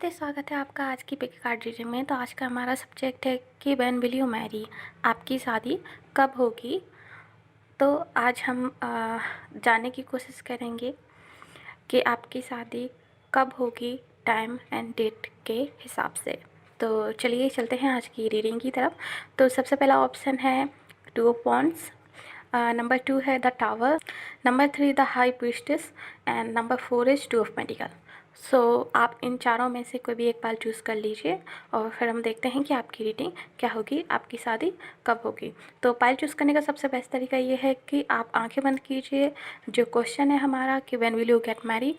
नमस्ते, स्वागत है आपका आज की पिक कार्ड रीडिंग में। तो आज का हमारा सब्जेक्ट है कि व्हेन विल यू मैरी, आपकी शादी कब होगी। तो आज हम जानने की कोशिश करेंगे कि आपकी शादी कब होगी, टाइम एंड डेट के हिसाब से। तो चलिए चलते हैं आज की रीडिंग की तरफ। तो सबसे पहला ऑप्शन है 2 ऑफ वॉन्ड्स, नंबर 2 है the tower, number 3 the high priestess and number 4 is 2 of medical. So आप इन चारों में से कोई भी एक बार चूज़ कर लीजिए और फिर हम देखते हैं कि आपकी रीडिंग क्या होगी, आपकी शादी कब होगी। तो पाइल चूज़ करने का सबसे बेस्ट तरीका ये है कि आप आंखें बंद कीजिए। जो क्वेश्चन है हमारा कि when will you get Mary,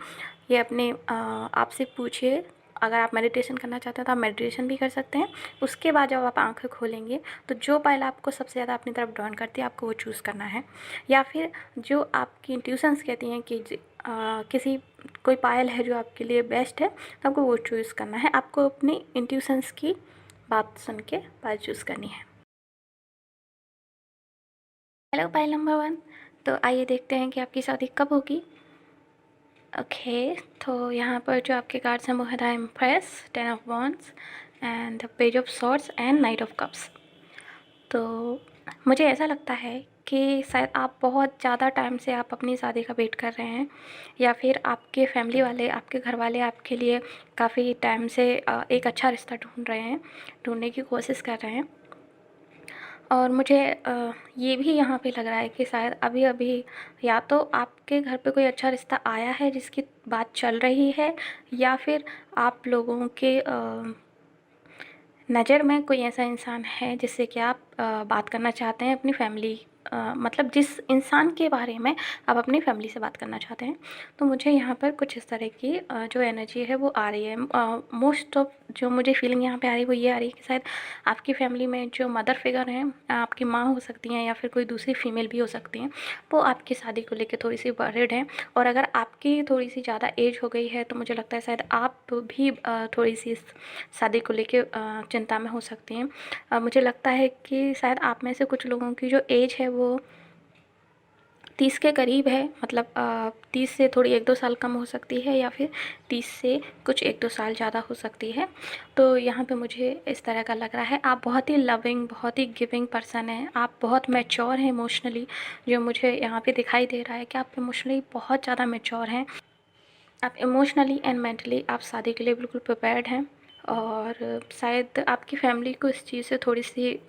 ये अपने आप से पूछिए। अगर आप मेडिटेशन करना चाहते हैं तो आप मेडिटेशन भी कर सकते हैं। उसके बाद जब आप आंखें खोलेंगे तो जो पाइल आपको सबसे ज़्यादा अपनी तरफ ड्रॉन करती है आपको वो चूज़ करना है, या फिर जो आपकी इंट्यूशंस कहती हैं कि किसी कोई पायल है जो आपके लिए बेस्ट है तो आपको वो चूज़ करना है। आपको अपनी इंट्यूशंस की बात सुन के पायल चूज़ करनी है। हेलो पायल नंबर 1, तो आइए देखते हैं कि आपकी शादी कब होगी। ओके, तो यहाँ पर जो आपके कार्ड्स हैं वो है the empress, 10 of wands and the page of swords and night of cups. तो मुझे ऐसा लगता है कि शायद आप बहुत ज़्यादा टाइम से आप अपनी शादी का वेट कर रहे हैं, या फिर आपके फैमिली वाले, आपके घर वाले आपके लिए काफ़ी टाइम से एक अच्छा रिश्ता ढूंढ रहे हैं, ढूंढने की कोशिश कर रहे हैं। और मुझे ये भी यहाँ पे लग रहा है कि शायद अभी अभी या तो आपके घर पे कोई अच्छा रिश्ता आया है जिसकी बात चल रही है, या फिर आप लोगों के नज़र में कोई ऐसा इंसान है जिससे कि आप बात करना चाहते हैं अपनी फैमिली, मतलब जिस इंसान के बारे में आप अपनी फैमिली से बात करना चाहते हैं। तो मुझे यहाँ पर कुछ इस तरह की जो एनर्जी है वो आ रही है। मोस्ट ऑफ जो मुझे फीलिंग यहाँ पे आ रही है वो ये आ रही है कि शायद आपकी फैमिली में जो मदर फिगर हैं, आपकी माँ हो सकती हैं या फिर कोई दूसरी फीमेल भी हो सकती हैं, वो आपकी शादी को लेकर थोड़ी सी वरीड हैं। और अगर आपकी थोड़ी सी ज़्यादा एज हो गई है तो मुझे लगता है शायद आप भी थोड़ी सी इस शादी को लेके चिंता में हो सकती हैं। मुझे लगता है कि शायद आप में से कुछ लोगों की जो एज है वो 30 के करीब है, मतलब 30 से थोड़ी 1-2 साल कम हो सकती है, या फिर 30 से कुछ 1-2 साल ज़्यादा हो सकती है। तो यहाँ पे मुझे इस तरह का लग रहा है। आप बहुत ही लविंग, बहुत ही गिविंग पर्सन हैं, आप बहुत मैच्योर हैं इमोशनली। जो मुझे यहाँ पे दिखाई दे रहा है कि आप इमोशनली बहुत ज़्यादा मैच्योर हैं। आप इमोशनली एंड मेंटली आप शादी के लिए बिल्कुल प्रिपेयर्ड हैं। और शायद आपकी फैमिली को इस चीज़ से थोड़ी सी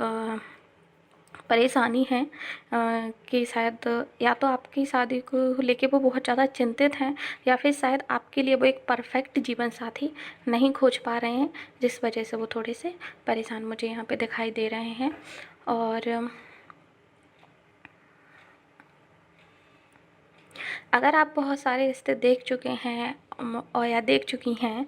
परेशानी है कि शायद या तो आपकी शादी को लेके वो बहुत ज़्यादा चिंतित हैं, या फिर शायद आपके लिए वो एक परफेक्ट जीवन साथी नहीं खोज पा रहे हैं, जिस वजह से वो थोड़े से परेशान मुझे यहाँ पे दिखाई दे रहे हैं। और अगर आप बहुत सारे रिश्ते देख चुके हैं और या देख चुकी हैं,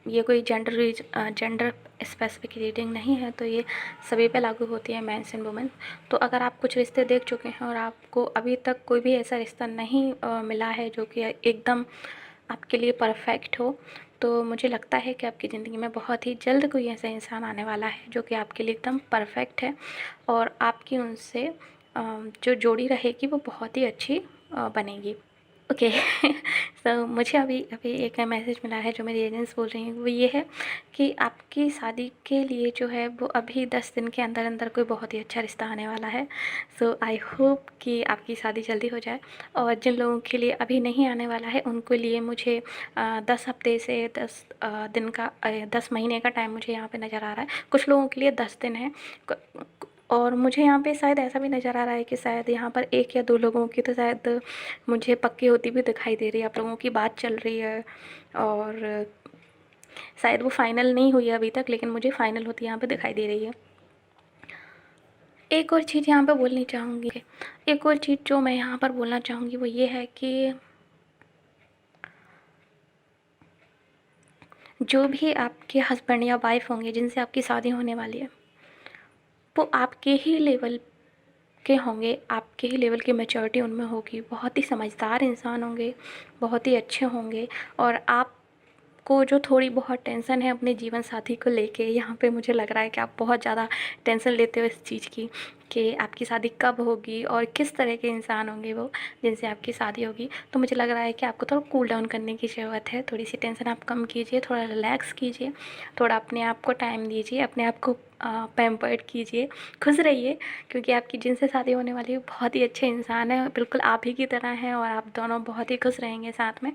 ये कोई जेंडर स्पेसिफिक रीडिंग नहीं है, तो ये सभी पे लागू होती है, मेंस एंड वुमेन। तो अगर आप कुछ रिश्ते देख चुके हैं और आपको अभी तक कोई भी ऐसा रिश्ता नहीं मिला है जो कि एकदम आपके लिए परफेक्ट हो, तो मुझे लगता है कि आपकी ज़िंदगी में बहुत ही जल्द कोई ऐसा इंसान आने वाला है जो कि आपके लिए एकदम परफेक्ट है, और आपकी उनसे जो जोड़ी रहेगी वो बहुत ही अच्छी बनेगी। ओके तो मुझे अभी अभी एक मैसेज मिला है जो मेरी एजेंट्स बोल रही हैं, वो ये है कि आपकी शादी के लिए जो है वो अभी 10 दिन के अंदर अंदर कोई बहुत ही अच्छा रिश्ता आने वाला है। सो आई होप कि आपकी शादी जल्दी हो जाए। और जिन लोगों के लिए अभी नहीं आने वाला है उनके लिए मुझे 10 हफ्ते से 10 दिन का 10 महीने का टाइम मुझे यहाँ पे नज़र आ रहा है। कुछ लोगों के लिए 10 दिन है, और मुझे यहाँ पे शायद ऐसा भी नज़र आ रहा है कि शायद यहाँ पर 1 या 2 लोगों की तो शायद मुझे पक्की होती भी दिखाई दे रही है। आप लोगों की बात चल रही है और शायद वो फाइनल नहीं हुई है अभी तक, लेकिन मुझे फाइनल होती यहाँ पे दिखाई दे रही है। एक और चीज़ यहाँ पे बोलनी चाहूँगी, एक और चीज़ जो मैं यहाँ पर बोलना चाहूँगी वो ये है कि जो भी आपके हस्बैंड या वाइफ होंगे जिनसे आपकी शादी होने वाली है, वो आपके ही लेवल के होंगे, आपके ही लेवल की मैच्योरिटी उनमें होगी, बहुत ही समझदार इंसान होंगे, बहुत ही अच्छे होंगे, और आप आपको जो थोड़ी बहुत टेंशन है अपने जीवन साथी को लेके, यहाँ पे मुझे लग रहा है कि आप बहुत ज़्यादा टेंशन लेते हो इस चीज़ की कि आपकी शादी कब होगी और किस तरह के इंसान होंगे वो जिनसे आपकी शादी होगी। तो मुझे लग रहा है कि आपको थोड़ा कूल डाउन करने की ज़रूरत है, थोड़ी सी टेंशन आप कम कीजिए, थोड़ा रिलैक्स कीजिए, थोड़ा अपने आप को टाइम दीजिए, अपने आप को पैम्पर्ड कीजिए, खुश रहिए, क्योंकि आपकी जिनसे शादी होने वाली है बहुत ही अच्छे इंसान है, बिल्कुल आप ही की तरह हैं और आप दोनों बहुत ही खुश रहेंगे साथ में।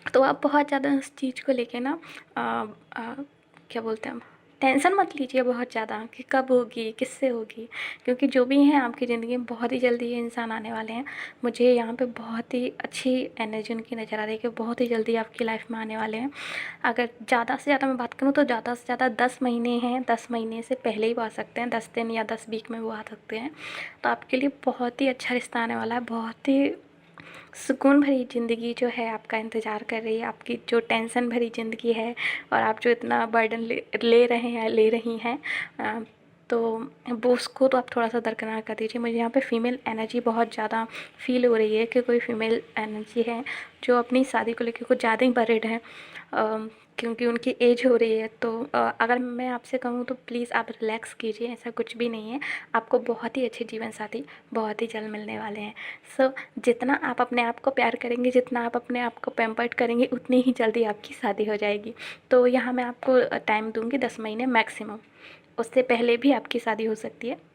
तो आप बहुत ज़्यादा उस चीज़ को लेके ना अ, अ, क्या बोलते हैं, टेंशन मत लीजिए बहुत ज़्यादा कि कब होगी, किससे होगी, क्योंकि जो भी हैं आपकी ज़िंदगी में बहुत ही जल्दी ये इंसान आने वाले हैं। मुझे यहाँ पे बहुत ही अच्छी एनर्जी उनकी नज़र आ रही है कि बहुत ही जल्दी आपकी लाइफ में आने वाले हैं। अगर ज़्यादा से ज़्यादा मैं बात करूँ तो ज़्यादा से ज़्यादा 10 महीने हैं, 10 महीने से पहले ही वो आ सकते हैं, 10 दिन या 10 वीक में वो आ सकते हैं। तो आपके लिए बहुत ही अच्छा रिश्ता आने वाला है, बहुत ही सुकून भरी ज़िंदगी जो है आपका इंतज़ार कर रही है, आपकी जो टेंशन भरी ज़िंदगी है और आप जो इतना बर्डन ले रहे हैं, ले रही हैं, तो वो उसको तो आप थोड़ा-सा दरकिनार कर दीजिए। मुझे यहाँ पे फ़ीमेल एनर्जी बहुत ज़्यादा फ़ील हो रही है कि कोई फ़ीमेल एनर्जी है जो अपनी शादी को लेके कुछ ज़्यादा ही वरिड है, क्योंकि उनकी एज हो रही है। तो अगर मैं आपसे कहूँ तो प्लीज़ आप रिलैक्स कीजिए, ऐसा कुछ भी नहीं है। आपको बहुत ही अच्छे जीवन साथी बहुत ही जल्द मिलने वाले हैं। सो जितना आप अपने आप को प्यार करेंगे, जितना आप अपने आप को पैम्पर्ड करेंगे, उतनी ही जल्दी आपकी शादी हो जाएगी। तो यहाँ मैं आपको टाइम दूँगी 10 महीने मैक्सिमम, उससे पहले भी आपकी शादी हो सकती है,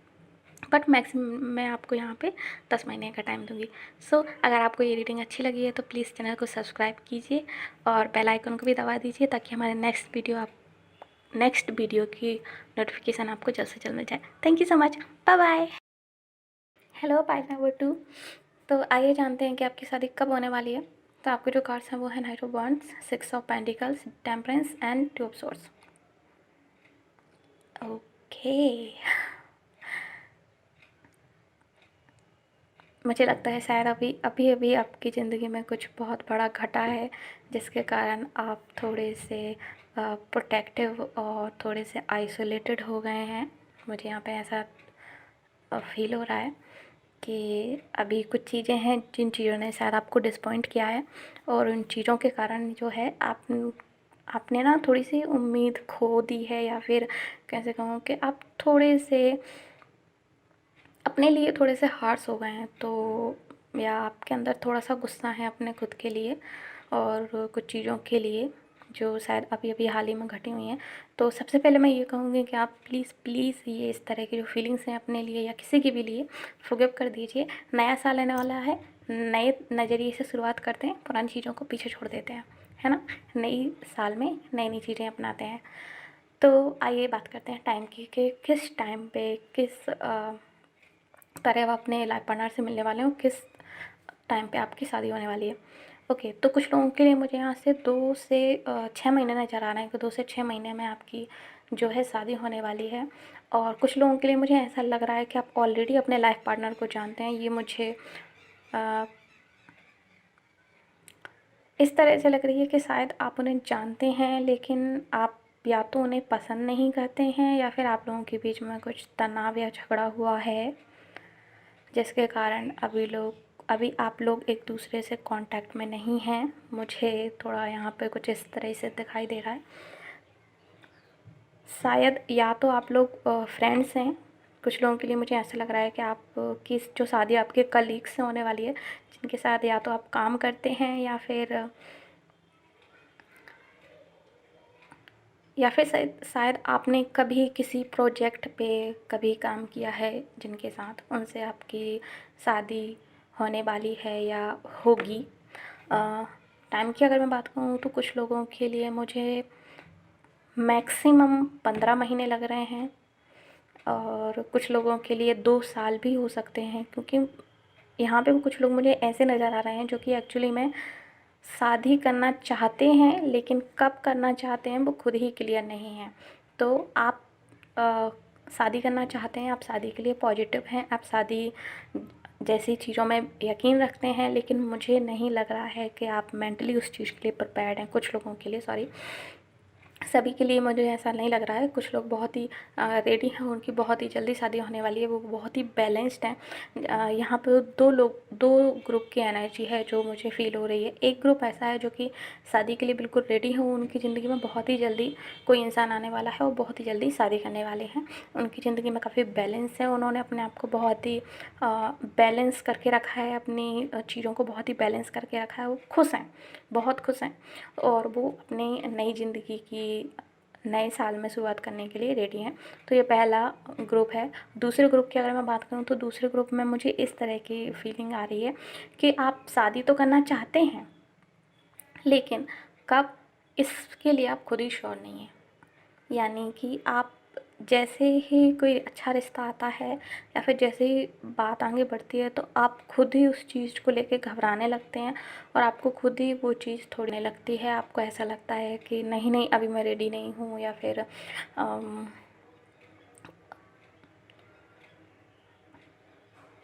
बट मैक्सिमम मैं आपको यहाँ पे 10 महीने का टाइम दूँगी। सो अगर आपको ये रीडिंग अच्छी लगी है तो प्लीज़ चैनल को सब्सक्राइब कीजिए और बेल आइकन को भी दबा दीजिए, ताकि हमारे नेक्स्ट वीडियो की नोटिफिकेशन आपको जल्द से जल्द मिल जाए। Thank you so much, bye bye. Hello part number 2। तो आइए जानते हैं कि आपकी शादी कब होने वाली है। तो आपके जो कार्ड्स हैं वो है night of wands, 6 of pentacles, temperance and 2 of swords. Okay, मुझे लगता है शायद अभी अभी आपकी ज़िंदगी में कुछ बहुत बड़ा घटा है, जिसके कारण आप थोड़े से प्रोटेक्टिव और थोड़े से आइसोलेटेड हो गए हैं। मुझे यहाँ पे ऐसा फील हो रहा है कि अभी कुछ चीज़ें हैं जिन चीज़ों ने शायद आपको डिसपॉइंट किया है, और उन चीज़ों के कारण जो है आपने ना थोड़ी सी उम्मीद खो दी है, या फिर कैसे कहूँ कि आप थोड़े से अपने लिए थोड़े से हार्श हो गए हैं, तो या आपके अंदर थोड़ा सा गुस्सा है अपने खुद के लिए और कुछ चीज़ों के लिए जो शायद अभी अभी हाल ही में घटी हुई हैं। तो सबसे पहले मैं ये कहूँगी कि आप प्लीज़ प्लीज़ ये इस तरह की जो फीलिंग्स हैं अपने लिए या किसी की भी लिए फॉरगिव कर दीजिए। नया साल आने वाला है, नए नज़रिए से शुरुआत करते हैं, पुरानी चीज़ों को पीछे छोड़ देते हैं, है ना। नई साल में नई नई चीज़ें अपनाते हैं। तो आइए बात करते हैं टाइम की कि किस टाइम पे किस तरह आप अपने लाइफ पार्टनर से मिलने वाले हो, किस टाइम पे आपकी शादी होने वाली है। ओके, तो कुछ लोगों के लिए मुझे यहाँ से 2 से 6 महीने नज़र आ रहे हैं कि 2 से 6 महीने में आपकी जो है शादी होने वाली है। और कुछ लोगों के लिए मुझे ऐसा लग रहा है कि आप ऑलरेडी अपने लाइफ पार्टनर को जानते हैं। ये मुझे इस तरह से लग रही है कि शायद आप उन्हें जानते हैं, लेकिन आप या तो उन्हें पसंद नहीं करते हैं, या फिर आप लोगों के बीच में कुछ तनाव या झगड़ा हुआ है, जिसके कारण अभी आप लोग एक दूसरे से कांटेक्ट में नहीं हैं। मुझे थोड़ा यहाँ पे कुछ इस तरह से दिखाई दे रहा है। शायद या तो आप लोग फ्रेंड्स हैं, कुछ लोगों के लिए मुझे ऐसा लग रहा है कि आप की जो शादी आपके कलीग से होने वाली है, जिनके साथ या तो आप काम करते हैं या फिर शायद आपने कभी किसी प्रोजेक्ट पे कभी काम किया है जिनके साथ, उनसे आपकी शादी होने वाली है या होगी। टाइम की अगर मैं बात करूँ तो कुछ लोगों के लिए मुझे मैक्सिमम 15 महीने लग रहे हैं, और कुछ लोगों के लिए 2 साल भी हो सकते हैं, क्योंकि यहाँ पे कुछ लोग मुझे ऐसे नज़र आ रहे हैं जो कि एक्चुअली में शादी करना चाहते हैं, लेकिन कब करना चाहते हैं वो खुद ही क्लियर नहीं है। तो आप शादी करना चाहते हैं, आप शादी के लिए पॉजिटिव हैं, आप शादी जैसी चीज़ों में यकीन रखते हैं, लेकिन मुझे नहीं लग रहा है कि आप मेंटली उस चीज़ के लिए प्रिपेयर्ड हैं। कुछ लोगों के लिए, सॉरी, सभी के लिए मुझे ऐसा नहीं लग रहा है। कुछ लोग बहुत ही रेडी हैं, उनकी बहुत ही जल्दी शादी होने वाली है, वो बहुत ही बैलेंस्ड हैं। यहाँ पे दो ग्रुप की एनर्जी है जो मुझे फ़ील हो रही है। एक ग्रुप ऐसा है जो कि शादी के लिए बिल्कुल रेडी है, उनकी ज़िंदगी में बहुत ही जल्दी कोई इंसान आने वाला है, वो बहुत ही जल्दी शादी करने वाले हैं। उनकी ज़िंदगी में काफ़ी बैलेंस है, उन्होंने अपने आप को बहुत ही बैलेंस करके रखा है, अपनी चीज़ों को बहुत ही बैलेंस करके रखा है। वो खुश हैं, बहुत खुश हैं, और वो अपनी नई ज़िंदगी की नए साल में शुरुआत करने के लिए रेडी हैं। तो ये पहला ग्रुप है। दूसरे ग्रुप की अगर मैं बात करूँ तो दूसरे ग्रुप में मुझे इस तरह की फीलिंग आ रही है कि आप शादी तो करना चाहते हैं, लेकिन कब, इसके लिए आप खुद ही श्योर नहीं हैं। यानी कि आप जैसे ही कोई अच्छा रिश्ता आता है या फिर जैसे ही बात आगे बढ़ती है, तो आप खुद ही उस चीज़ को लेके घबराने लगते हैं, और आपको खुद ही वो चीज़ थोड़ी लगती है। आपको ऐसा लगता है कि नहीं नहीं, अभी मैं रेडी नहीं हूँ, या फिर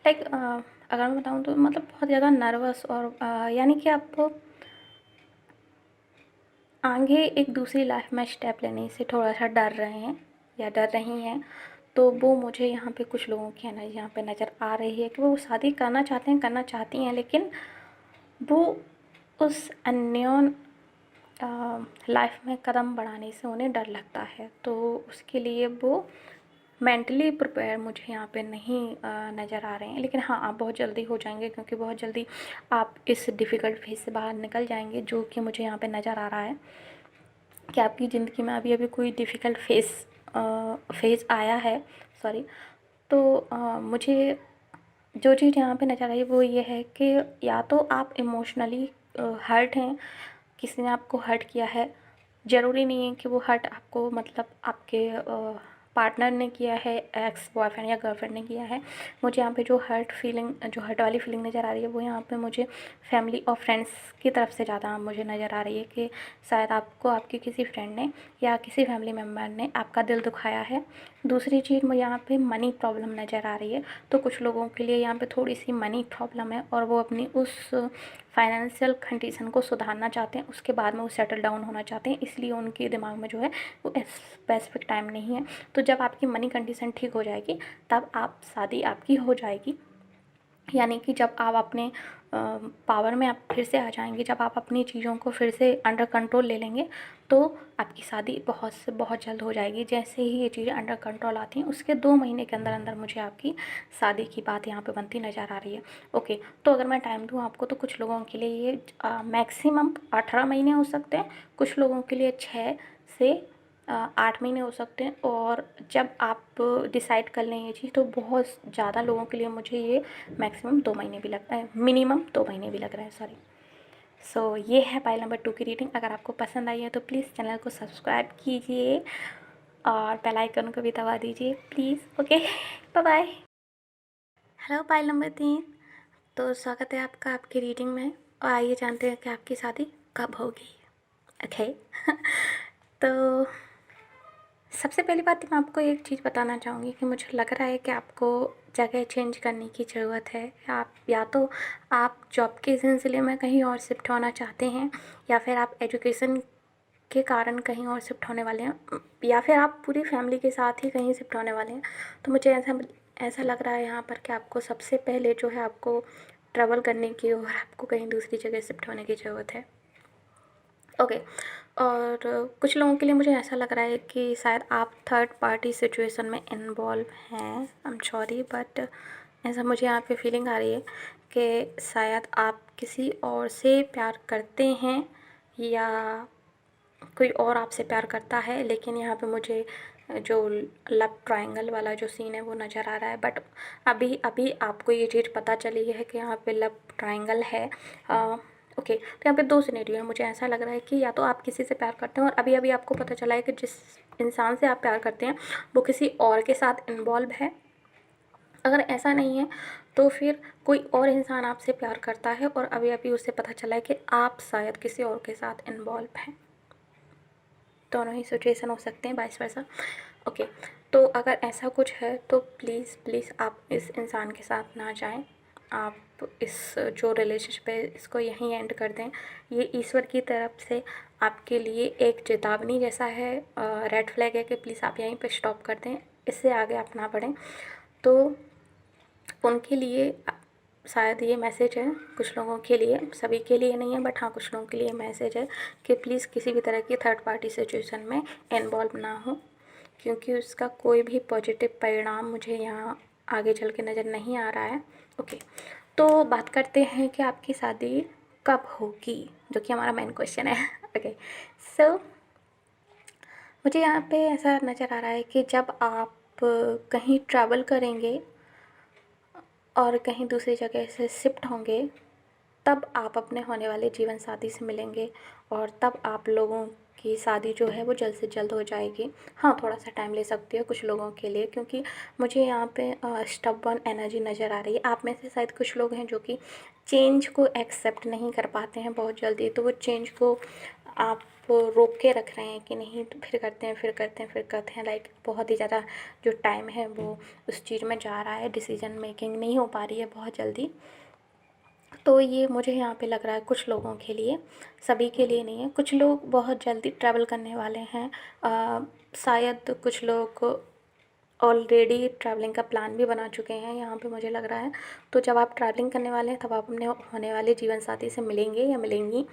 लाइक अगर मैं बताऊँ तो मतलब बहुत ज़्यादा नर्वस, और यानी कि आप आगे एक दूसरी लाइफ में स्टेप लेने से थोड़ा सा डर रहे हैं या डर रही हैं। तो वो मुझे यहाँ पे कुछ लोगों की एनर्जी यहाँ पे नज़र आ रही है कि वो शादी करना चाहते हैं, करना चाहती हैं, लेकिन वो उस अननोन लाइफ में कदम बढ़ाने से उन्हें डर लगता है। तो उसके लिए वो मेंटली प्रिपेयर मुझे यहाँ पे नहीं नज़र आ रहे हैं। लेकिन हाँ, आप बहुत जल्दी हो जाएंगे, क्योंकि बहुत जल्दी आप इस डिफ़िकल्ट फेज़ से बाहर निकल जाएंगे, जो कि मुझे यहाँ पे नज़र आ रहा है कि आपकी ज़िंदगी में अभी अभी कोई डिफ़िकल्ट फेज़ आया है, सॉरी। तो मुझे जो चीज़ यहाँ पे नज़र आई वो ये है कि या तो आप इमोशनली हर्ट हैं, किसी ने आपको हर्ट किया है। ज़रूरी नहीं है कि वो हर्ट आपको मतलब आपके पार्टनर ने किया है, एक्स बॉयफ्रेंड या गर्लफ्रेंड ने किया है। मुझे यहाँ पे जो हर्ट वाली फीलिंग नज़र आ रही है, वो यहाँ पे मुझे फैमिली और फ्रेंड्स की तरफ से ज़्यादा मुझे नज़र आ रही है कि शायद आपको आपके किसी फ्रेंड ने या किसी फैमिली मेम्बर ने आपका दिल दुखाया है। दूसरी चीज़ मुझे यहाँ पे मनी प्रॉब्लम नज़र आ रही है। तो कुछ लोगों के लिए यहाँ पे थोड़ी सी मनी प्रॉब्लम है, और वो अपनी उस फाइनेंशियल कंडीशन को सुधारना चाहते हैं, उसके बाद में वो सेटल डाउन होना चाहते हैं, इसलिए उनके दिमाग में जो है वो स्पेसिफिक टाइम नहीं है। तो जब आपकी मनी कंडीशन ठीक हो जाएगी, तब आप शादी आपकी हो जाएगी। यानी कि जब आप अपने पावर में आप फिर से आ जाएंगे, जब आप अपनी चीज़ों को फिर से अंडर कंट्रोल ले लेंगे, तो आपकी शादी बहुत से बहुत जल्द हो जाएगी। जैसे ही ये चीज़ें अंडर कंट्रोल आती हैं, उसके 2 महीने के अंदर अंदर मुझे आपकी शादी की बात यहाँ पे बनती नज़र आ रही है। ओके, तो अगर मैं टाइम दूँ आपको, तो कुछ लोगों के लिए ये मैक्सिमम 18 महीने हो सकते हैं, कुछ लोगों के लिए 6 से 8 महीने हो सकते हैं, और जब आप डिसाइड कर लें ये चीज़, तो बहुत ज़्यादा लोगों के लिए मुझे ये मैक्सिमम 2 महीने भी लगता है, मिनिमम 2 महीने भी लग रहा है, सॉरी। सो ये है पाइल नंबर 2 की रीडिंग। अगर आपको पसंद आई है तो प्लीज़ चैनल को सब्सक्राइब कीजिए और बेल आइकन को भी दबा दीजिए please. Okay, bye bye. Hello pile number 3, तो स्वागत है आपका आपकी रीडिंग में, और आइए जानते हैं कि आपकी शादी कब होगी। ओके तो सबसे पहली बात मैं आपको एक चीज़ बताना चाहूँगी कि मुझे लग रहा है कि आपको जगह चेंज करने की ज़रूरत है। आप या तो आप जॉब के सिलसिले में कहीं और शिफ्ट होना चाहते हैं, या फिर आप एजुकेशन के कारण कहीं और शिफ्ट होने वाले हैं, या फिर आप पूरी फैमिली के साथ ही कहीं शिफ्ट होने वाले हैं। तो मुझे ऐसा लग रहा है यहाँ पर कि आपको सबसे पहले जो है आपको ट्रैवल करने की और आपको कहीं दूसरी जगह शिफ्ट होने की ज़रूरत है। ओके, और कुछ लोगों के लिए मुझे ऐसा लग रहा है कि शायद आप थर्ड पार्टी सिचुएशन में इन्वॉल्व हैं। आई एम सॉरी, बट ऐसा मुझे यहाँ पे फीलिंग आ रही है कि शायद आप किसी और से प्यार करते हैं, या कोई और आपसे प्यार करता है। लेकिन यहाँ पे मुझे जो लव ट्रायंगल वाला जो सीन है वो नज़र आ रहा है, बट अभी अभी आपको ये चीज़ पता चली है कि यहाँ पे लव ट्रायंगल है। ओके, तो यहाँ पे 2 सिनेरियो है। मुझे ऐसा लग रहा है कि या तो आप किसी से प्यार करते हैं, और अभी अभी आपको पता चला है कि जिस इंसान से आप प्यार करते हैं वो किसी और के साथ इन्वॉल्व है। अगर ऐसा नहीं है, तो फिर कोई और इंसान आपसे प्यार करता है, और अभी अभी उससे पता चला है कि आप शायद किसी और के साथ इन्वॉल्व हैं। दोनों ही सिचुएशन हो सकते हैं, वाइस वर्सा। ओके, तो अगर ऐसा कुछ है तो प्लीज़ प्लीज़ आप इस इंसान के साथ ना जाएं। आप इस जो रिलेशनशिप है इसको यहीं एंड कर दें। ये ईश्वर की तरफ से आपके लिए एक चेतावनी जैसा है, रेड फ्लैग है कि प्लीज़ आप यहीं पे स्टॉप कर दें, इससे आगे आप ना बढ़ें। तो उनके लिए शायद ये मैसेज है, कुछ लोगों के लिए, सभी के लिए नहीं है, बट हाँ कुछ लोगों के लिए मैसेज है कि प्लीज़ किसी भी तरह की थर्ड पार्टी सिचुएशन में इन्वॉल्व ना हो, क्योंकि उसका कोई भी पॉजिटिव परिणाम मुझे यहाँ आगे चल के नज़र नहीं आ रहा है। ओके, तो बात करते हैं कि आपकी शादी कब होगी, जो कि हमारा मेन क्वेश्चन है। ओके, सो मुझे यहाँ पे ऐसा नज़र आ रहा है कि जब आप कहीं ट्रैवल करेंगे और कहीं दूसरी जगह से शिफ्ट होंगे, तब आप अपने होने वाले जीवन साथी से मिलेंगे और तब आप लोगों की शादी जो है वो जल्द से जल्द हो जाएगी। हाँ, थोड़ा सा टाइम ले सकती है कुछ लोगों के लिए, क्योंकि मुझे यहाँ पे स्टबर्न एनर्जी नज़र आ रही है। आप में से शायद कुछ लोग हैं जो कि चेंज को एक्सेप्ट नहीं कर पाते हैं बहुत जल्दी, तो वो चेंज को आप रोक के रख रहे हैं कि नहीं, तो फिर करते हैं, फिर करते हैं, फिर करते हैं। लाइक बहुत ही ज़्यादा जो टाइम है वो उस चीज़ में जा रहा है, डिसीजन मेकिंग नहीं हो पा रही है बहुत जल्दी। तो ये मुझे यहाँ पे लग रहा है कुछ लोगों के लिए, सभी के लिए नहीं है। कुछ लोग बहुत जल्दी ट्रैवल करने वाले हैं, शायद कुछ लोग ऑलरेडी ट्रैवलिंग का प्लान भी बना चुके हैं यहाँ पे मुझे लग रहा है। तो जब आप ट्रैवलिंग करने वाले हैं तब आप अपने होने वाले जीवन साथी से मिलेंगे या मिलेंगी।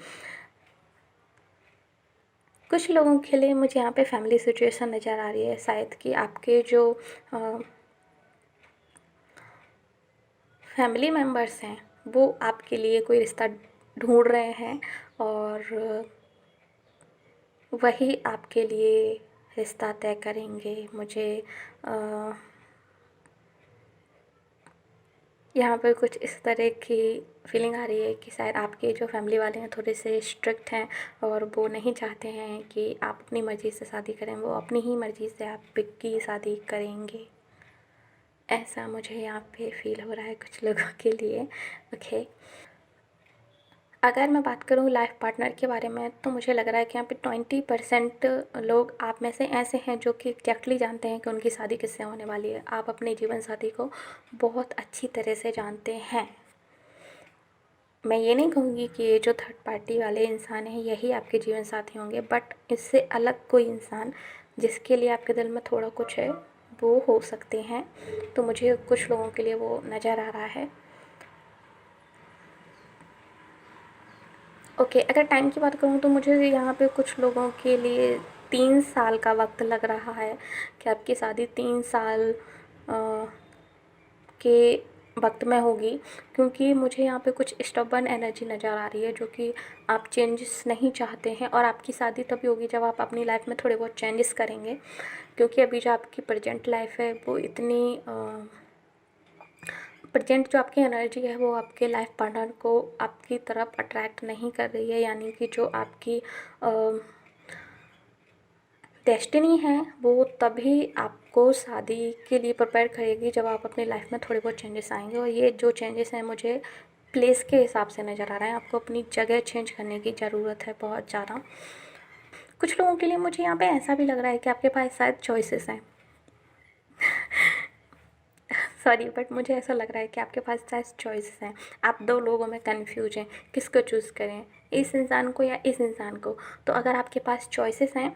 कुछ लोगों के लिए मुझे यहाँ पे फैमिली सिचुएशन नज़र आ रही है, शायद कि आपके जो फैमिली मेम्बर्स हैं वो आपके लिए कोई रिश्ता ढूंढ रहे हैं और वही आपके लिए रिश्ता तय करेंगे। मुझे यहाँ पर कुछ इस तरह की फीलिंग आ रही है कि शायद आपके जो फैमिली वाले हैं थोड़े से स्ट्रिक्ट हैं और वो नहीं चाहते हैं कि आप अपनी मर्ज़ी से शादी करें, वो अपनी ही मर्ज़ी से आपकी शादी करेंगे। ऐसा मुझे यहाँ पे फील हो रहा है कुछ लोगों के लिए। ओके, अगर मैं बात करूँ लाइफ पार्टनर के बारे में, तो मुझे लग रहा है कि यहाँ पे 20% लोग आप में से ऐसे हैं जो कि एग्जैक्टली जानते हैं कि उनकी शादी किससे होने वाली है। आप अपने जीवन साथी को बहुत अच्छी तरह से जानते हैं। मैं ये नहीं कहूँगी कि ये जो थर्ड पार्टी वाले इंसान हैं यही आपके जीवन साथी होंगे, बट इससे अलग कोई इंसान जिसके लिए आपके दिल में थोड़ा कुछ है वो हो सकते हैं। तो मुझे कुछ लोगों के लिए वो नज़र आ रहा है। ओके, अगर टाइम की बात करूँ तो मुझे यहाँ पे कुछ लोगों के लिए 3 साल का वक्त लग रहा है कि आपकी शादी 3 साल के वक्त में होगी, क्योंकि मुझे यहाँ पे कुछ स्टबर्न एनर्जी नज़र आ रही है जो कि आप चेंजेस नहीं चाहते हैं। और आपकी शादी तभी होगी जब आप अपनी लाइफ में थोड़े बहुत चेंजेस करेंगे, क्योंकि अभी जो आपकी प्रेजेंट लाइफ है वो इतनी प्रेजेंट जो आपकी एनर्जी है वो आपके लाइफ पार्टनर को आपकी तरफ अट्रैक्ट नहीं कर रही है। यानी कि जो आपकी डेस्टिनी है वो तभी आपको शादी के लिए प्रिपेयर करेगी जब आप अपनी लाइफ में थोड़े बहुत चेंजेस आएंगे। और ये जो चेंजेस हैं मुझे प्लेस के हिसाब से नज़र आ रहा है। आपको अपनी जगह चेंज करने की ज़रूरत है बहुत ज़्यादा। कुछ लोगों के लिए मुझे यहाँ पे ऐसा भी लग रहा है कि आपके पास शायद चॉइसेस हैं। सॉरी, बट मुझे ऐसा लग रहा है कि आपके पास शायद चॉइसेस हैं। आप दो लोगों में कन्फ्यूज हैं किसको चूज़ करें, इस इंसान को या इस इंसान को। तो अगर आपके पास चॉइसेस हैं,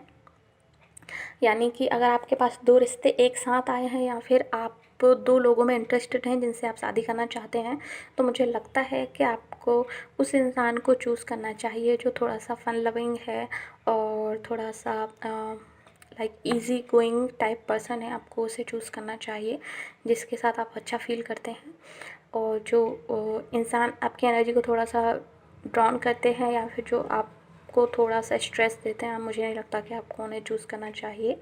यानी कि अगर आपके पास दो रिश्ते एक साथ आए हैं या फिर आप दो लोगों में इंटरेस्टेड हैं जिनसे आप शादी करना चाहते हैं, तो मुझे लगता है कि आपको उस इंसान को चूज़ करना चाहिए जो थोड़ा सा फन लविंग है और थोड़ा सा like easy going type person है। आपको उसे चूज़ करना चाहिए जिसके साथ आप अच्छा फील करते हैं। और जो इंसान आपकी एनर्जी को थोड़ा सा ड्रॉन करते हैं या फिर जो आपको थोड़ा सा स्ट्रेस देते हैं, मुझे नहीं लगता कि आपको उन्हें चूज़ करना चाहिए।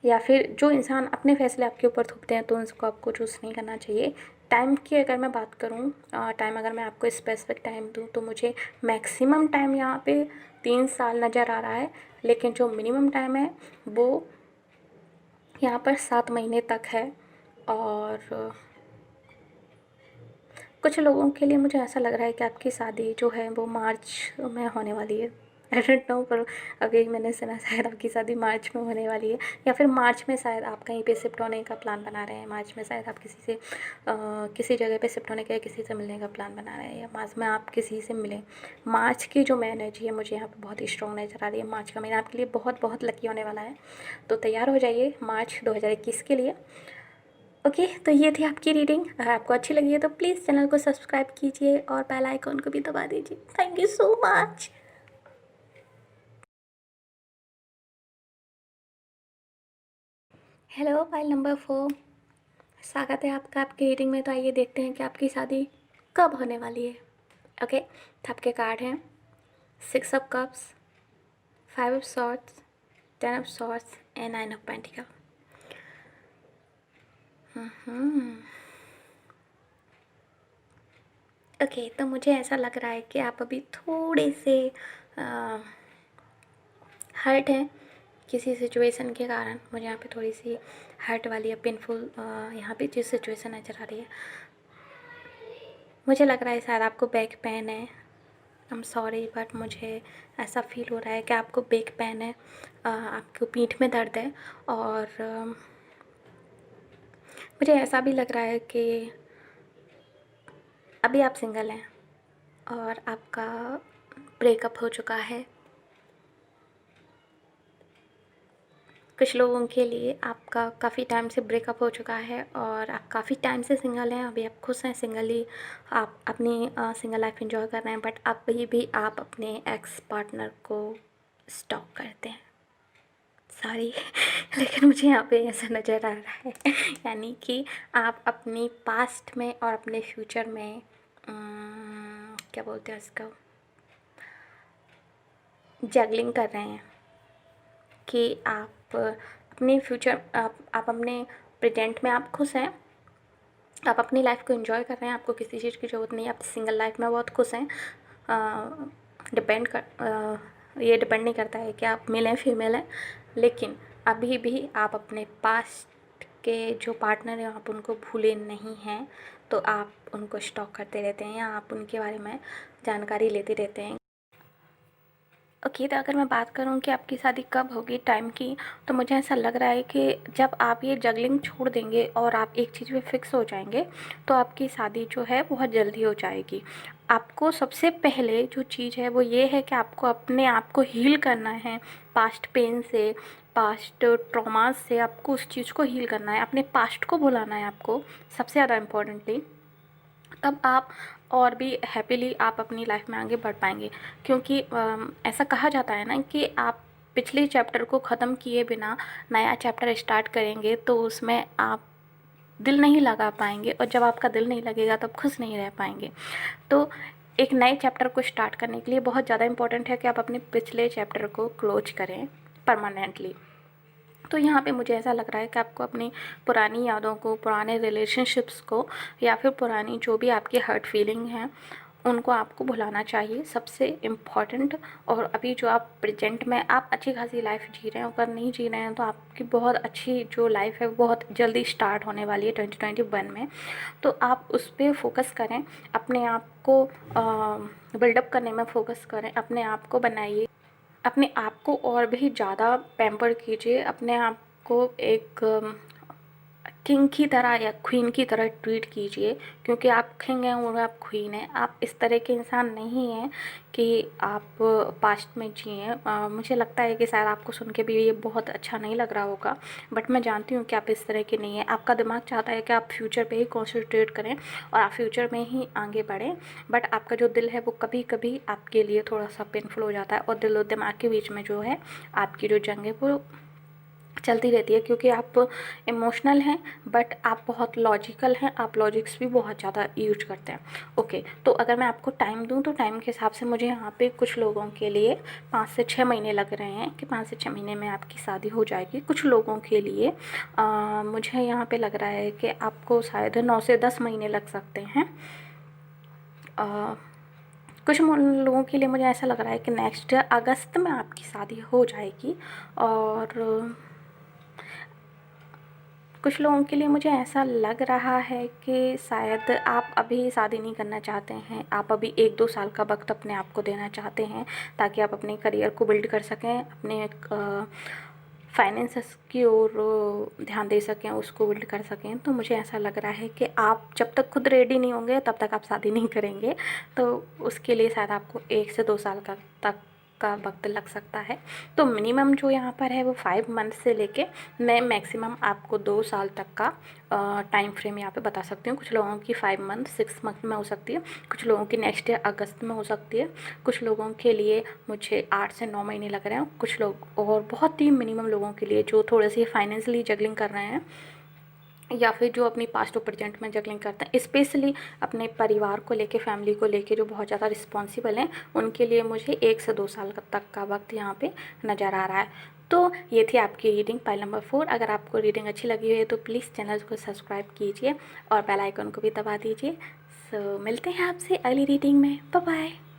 या फिर जो इंसान अपने फैसले आपके ऊपर थोपते हैं तो उनको आपको चूज़ नहीं करना चाहिए। टाइम की अगर मैं बात करूँ, टाइम अगर मैं आपको स्पेसिफिक टाइम दूँ तो मुझे मैक्सिमम टाइम यहाँ पे 3 साल नज़र आ रहा है, लेकिन जो मिनिमम टाइम है वो यहाँ पर 7 महीने तक है। और कुछ लोगों के लिए मुझे ऐसा लग रहा है कि आपकी शादी जो है वो मार्च में होने वाली है। आई डोंट नो, पर अभी मैंने सुना शायद आपकी शादी मार्च में होने वाली है, या फिर मार्च में शायद आप कहीं पे शिफ्ट होने का प्लान बना रहे हैं। मार्च में शायद आप किसी से किसी जगह पे शिफ्ट होने का या किसी से मिलने का प्लान बना रहे हैं, या मार्च में आप किसी से मिलें। मार्च की जो एनर्जी है मुझे यहाँ पे बहुत ही स्ट्रॉन्ग नज़र आ रही है। मार्च का महीना आपके लिए बहुत बहुत लकी होने वाला है, तो तैयार हो जाइए मार्च 2021 के लिए। ओके, तो ये थी आपकी रीडिंग। अगर आपको अच्छी लगी है तो प्लीज़ चैनल को सब्सक्राइब कीजिए और बेल आइकॉन को भी दबा दीजिए। Thank you so much. Hello file number 4, स्वागत है आपका आपकी रीडिंग में। तो आइए देखते हैं कि आपकी शादी कब होने वाली है। ओके, तो आपके कार्ड हैं 6 of cups, 5 of swords, 10 of swords and 9 of pentacle. Okay, तो मुझे ऐसा लग रहा है कि आप अभी थोड़े से हर्ट हैं किसी सिचुएशन के कारण। मुझे यहाँ पे थोड़ी सी हर्ट वाली या पेनफुल यहाँ पे जो सिचुएशन नज़र आ रही है, मुझे लग रहा है शायद आपको बैक पेन है। आई एम सॉरी, बट मुझे ऐसा फील हो रहा है कि आपको बैक पेन है, आपको पीठ में दर्द है। और मुझे ऐसा भी लग रहा है कि अभी आप सिंगल हैं और आपका ब्रेकअप हो चुका है। कुछ लोगों के लिए आपका काफ़ी टाइम से ब्रेकअप हो चुका है और आप काफ़ी टाइम से सिंगल हैं। अभी आप खुश हैं सिंगली, आप अपनी सिंगल लाइफ एंजॉय कर रहे हैं, बट अभी भी आप अपने एक्स पार्टनर को स्टॉक करते हैं। सॉरी लेकिन मुझे यहाँ पे ऐसा नज़र आ रहा है यानी कि आप अपनी पास्ट में और अपने फ्यूचर में क्या बोलते हैं इसका, जगलिंग कर रहे हैं कि आप अपने फ्यूचर, आप अपने प्रेजेंट में आप खुश हैं, आप अपनी लाइफ को एंजॉय कर रहे हैं, आपको किसी चीज़ की ज़रूरत नहीं है, आप सिंगल लाइफ में बहुत खुश हैं। ये डिपेंड नहीं करता है कि आप मेल हैं फीमेल हैं, लेकिन अभी भी आप अपने पास्ट के जो पार्टनर हैं आप उनको भूले नहीं हैं, तो आप उनको स्टॉक करते रहते हैं या आप उनके बारे में जानकारी लेते रहते हैं। ओके, तो अगर मैं बात करूँ कि आपकी शादी कब होगी टाइम की, तो मुझे ऐसा लग रहा है कि जब आप ये जगलिंग छोड़ देंगे और आप एक चीज़ पे फिक्स हो जाएंगे तो आपकी शादी जो है बहुत जल्दी हो जाएगी। आपको सबसे पहले जो चीज़ है वो ये है कि आपको अपने आप को हील करना है पास्ट पेन से, पास्ट ट्रॉमास से। आपको उस चीज़ को हील करना है, अपने पास्ट को भुलाना है आपको, सबसे ज़्यादा इम्पोर्टेंटली। तब आप और भी हैप्पीली आप अपनी लाइफ में आगे बढ़ पाएंगे। क्योंकि ऐसा कहा जाता है ना कि आप पिछले चैप्टर को ख़त्म किए बिना नया चैप्टर स्टार्ट करेंगे तो उसमें आप दिल नहीं लगा पाएंगे, और जब आपका दिल नहीं लगेगा तो आप खुश नहीं रह पाएंगे। तो एक नए चैप्टर को स्टार्ट करने के लिए बहुत ज़्यादा इम्पोर्टेंट है कि आप अपने पिछले चैप्टर को क्लोज करें परमानेंटली। तो यहाँ पे मुझे ऐसा लग रहा है कि आपको अपनी पुरानी यादों को, पुराने रिलेशनशिप्स को, या फिर पुरानी जो भी आपकी हर्ट फीलिंग हैं उनको आपको भुलाना चाहिए, सबसे इम्पॉर्टेंट। और अभी जो आप प्रेजेंट में आप अच्छी खासी लाइफ जी रहे हैं, अगर नहीं जी रहे हैं तो आपकी बहुत अच्छी जो लाइफ है वो बहुत जल्दी स्टार्ट होने वाली है 2021 में। तो आप उस पर फोकस करें, अपने आप को बिल्डअप करने में फ़ोकस करें, अपने आप को बनाइए, अपने आप को और भी ज़्यादा पैम्पर कीजिए, अपने आप को एक किंग की तरह या क्वीन की तरह ट्रीट कीजिए। क्योंकि आप किंग हैं और आप क्वीन हैं, आप इस तरह के इंसान नहीं हैं कि आप पास्ट में जिए। मुझे लगता है कि शायद आपको सुन के भी ये बहुत अच्छा नहीं लग रहा होगा, बट मैं जानती हूँ कि आप इस तरह के नहीं हैं। आपका दिमाग चाहता है कि आप फ्यूचर पे ही कॉन्सेंट्रेट करें और आप फ्यूचर में ही आगे बढ़ें, बट आपका जो दिल है वो कभी कभी आपके लिए थोड़ा सा पेनफुल हो जाता है, और दिल और दिमाग के बीच में जो है आपकी जो जंग है वो चलती रहती है। क्योंकि आप इमोशनल हैं बट आप बहुत लॉजिकल हैं, आप लॉजिक्स भी बहुत ज़्यादा यूज करते हैं। ओके, तो अगर मैं आपको टाइम दूं तो टाइम के हिसाब से मुझे यहाँ पे कुछ लोगों के लिए 5 से 6 महीने लग रहे हैं कि 5 से 6 महीने में आपकी शादी हो जाएगी। कुछ लोगों के लिए मुझे यहाँ पे लग रहा है कि आपको शायद 9 से 10 महीने लग सकते हैं। कुछ लोगों के लिए मुझे ऐसा लग रहा है कि नेक्स्ट अगस्त में आपकी शादी हो जाएगी। और कुछ लोगों के लिए मुझे ऐसा लग रहा है कि शायद आप आप अभी शादी नहीं करना चाहते हैं, आप अभी 1-2 साल का वक्त अपने आप को देना चाहते हैं ताकि आप अपने करियर को बिल्ड कर सकें, अपने फाइनेंसेस की ओर ध्यान दे सकें, उसको बिल्ड कर सकें, तो मुझे ऐसा लग रहा है कि आप जब तक खुद रेडी नहीं होंगे तब तक आप शादी नहीं करेंगे। तो उसके लिए शायद आपको 1 से 2 साल का वक्त लग सकता है। तो मिनिमम जो यहाँ पर है वो 5 मंथ से लेके मैं मैक्सिमम आपको 2 साल तक का टाइम फ्रेम यहाँ पे बता सकती हूँ। कुछ लोगों की 5 मंथ 6 मंथ में हो सकती है, कुछ लोगों की नेक्स्ट ईयर अगस्त में हो सकती है, कुछ लोगों के लिए मुझे 8 से 9 महीने लग रहे हैं, कुछ लोग और बहुत ही मिनिमम लोगों के लिए जो थोड़े से फाइनेंशियली जगलिंग कर रहे हैं या फिर जो अपनी पास्ट और प्रेजेंट में जगलिंग करते हैं, स्पेशली अपने परिवार को लेके, फैमिली को लेके जो बहुत ज़्यादा रिस्पॉन्सिबल हैं, उनके लिए मुझे 1 से 2 साल तक का वक्त यहाँ पे नज़र आ रहा है। तो ये थी आपकी रीडिंग पाइल नंबर 4। अगर आपको रीडिंग अच्छी लगी है तो प्लीज़ चैनल को सब्सक्राइब कीजिए और बेल आइकन को भी दबा दीजिए। सो मिलते हैं आपसे अगली रीडिंग में। Bye bye.